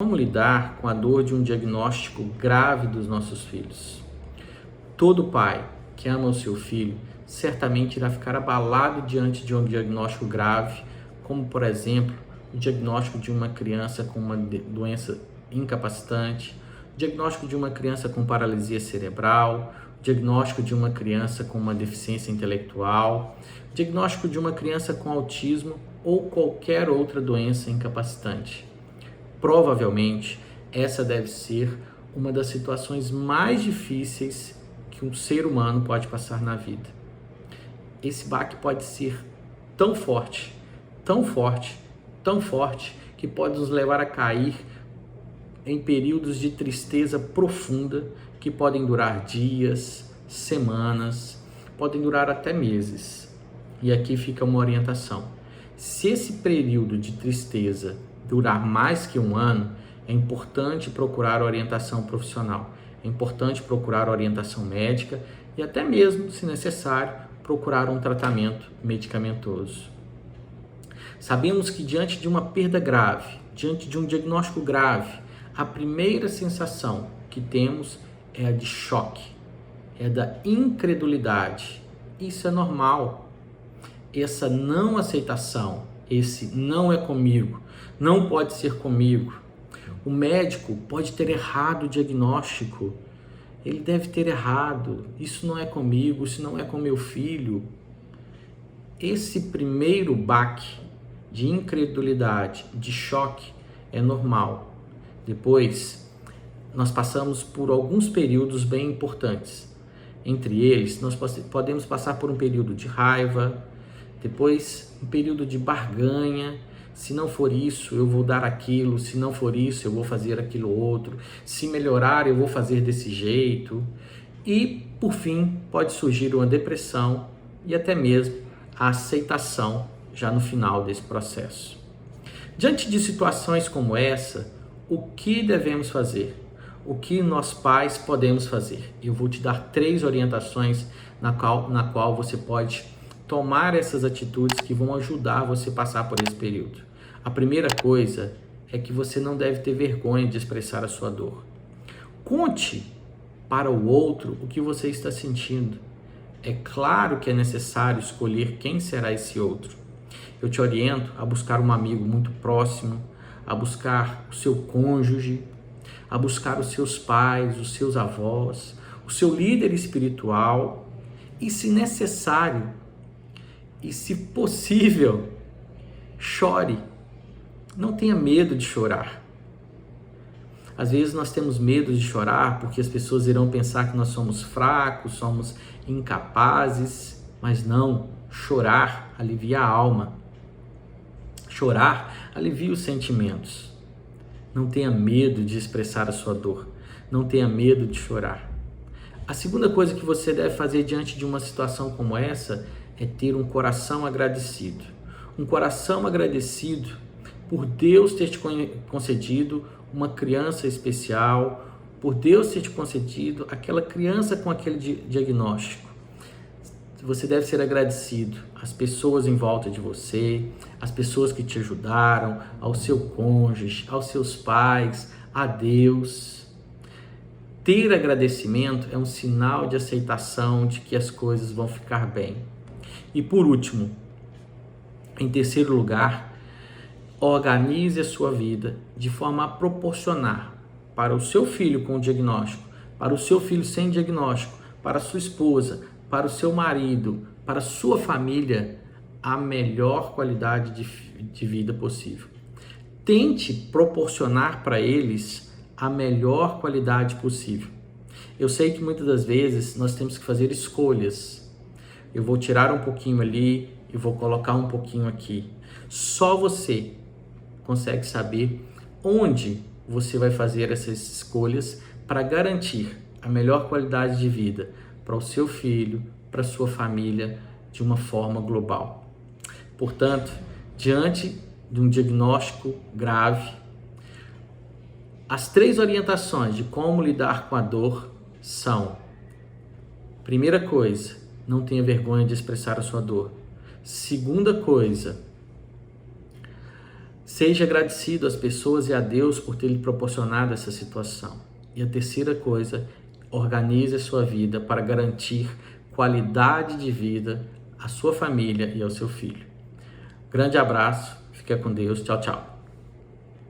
Como lidar com a dor de um diagnóstico grave dos nossos filhos? Todo pai que ama o seu filho certamente irá ficar abalado diante de um diagnóstico grave, como, por exemplo, o diagnóstico de uma criança com uma doença incapacitante, o diagnóstico de uma criança com paralisia cerebral, o diagnóstico de uma criança com uma deficiência intelectual, o diagnóstico de uma criança com autismo ou qualquer outra doença incapacitante. Provavelmente, essa deve ser uma das situações mais difíceis que um ser humano pode passar na vida. Esse baque pode ser tão forte, tão forte, tão forte, que pode nos levar a cair em períodos de tristeza profunda que podem durar dias, semanas, podem durar até meses. E aqui fica uma orientação. Se esse período de tristeza durar mais que um ano, é importante procurar orientação profissional, é importante procurar orientação médica e até mesmo, se necessário, procurar um tratamento medicamentoso. Sabemos que diante de uma perda grave, diante de um diagnóstico grave, a primeira sensação que temos é a de choque, é da incredulidade. Isso é normal. Essa não aceitação, esse não é comigo, não pode ser comigo. O médico pode ter errado o diagnóstico. Ele deve ter errado. Isso não é comigo, isso não é com meu filho. Esse primeiro baque de incredulidade, de choque, é normal. Depois, nós passamos por alguns períodos bem importantes. Entre eles, nós podemos passar por um período de raiva, depois um período de barganha. Se não for isso, eu vou dar aquilo. Se não for isso, eu vou fazer aquilo outro. Se melhorar, eu vou fazer desse jeito. E, por fim, pode surgir uma depressão e até mesmo a aceitação já no final desse processo. Diante de situações como essa, o que devemos fazer? O que nós pais podemos fazer? Eu vou te dar 3 orientações na qual você pode tomar essas atitudes que vão ajudar você a passar por esse período. A primeira coisa é que você não deve ter vergonha de expressar a sua dor. Conte para o outro o que você está sentindo. É claro que é necessário escolher quem será esse outro. Eu te oriento a buscar um amigo muito próximo, a buscar o seu cônjuge, a buscar os seus pais, os seus avós, o seu líder espiritual e, se necessário, e se possível, chore. Não tenha medo de chorar. Às vezes nós temos medo de chorar porque as pessoas irão pensar que nós somos fracos, somos incapazes, mas não. Chorar alivia a alma. Chorar alivia os sentimentos. Não tenha medo de expressar a sua dor. Não tenha medo de chorar. A segunda coisa que você deve fazer diante de uma situação como essa é ter um coração agradecido. Um coração agradecido por Deus ter te concedido uma criança especial, por Deus ter te concedido aquela criança com aquele diagnóstico. Você deve ser agradecido às pessoas em volta de você, às pessoas que te ajudaram, ao seu cônjuge, aos seus pais, a Deus. Ter agradecimento é um sinal de aceitação de que as coisas vão ficar bem. E por último, em terceiro lugar, organize a sua vida de forma a proporcionar para o seu filho com diagnóstico, para o seu filho sem diagnóstico, para a sua esposa, para o seu marido, para a sua família, a melhor qualidade de vida possível. Tente proporcionar para eles a melhor qualidade possível. Eu sei que muitas das vezes nós temos que fazer escolhas. Eu vou tirar um pouquinho ali e vou colocar um pouquinho aqui. Só você consegue saber onde você vai fazer essas escolhas para garantir a melhor qualidade de vida para o seu filho, para a sua família, de uma forma global. Portanto, diante de um diagnóstico grave, as 3 orientações de como lidar com a dor são: primeira coisa, não tenha vergonha de expressar a sua dor. Segunda coisa, Seja agradecido às pessoas e a Deus por ter lhe proporcionado essa situação. E a terceira coisa, organize a sua vida para garantir qualidade de vida à sua família e ao seu filho. Grande abraço, fica com Deus, tchau, tchau.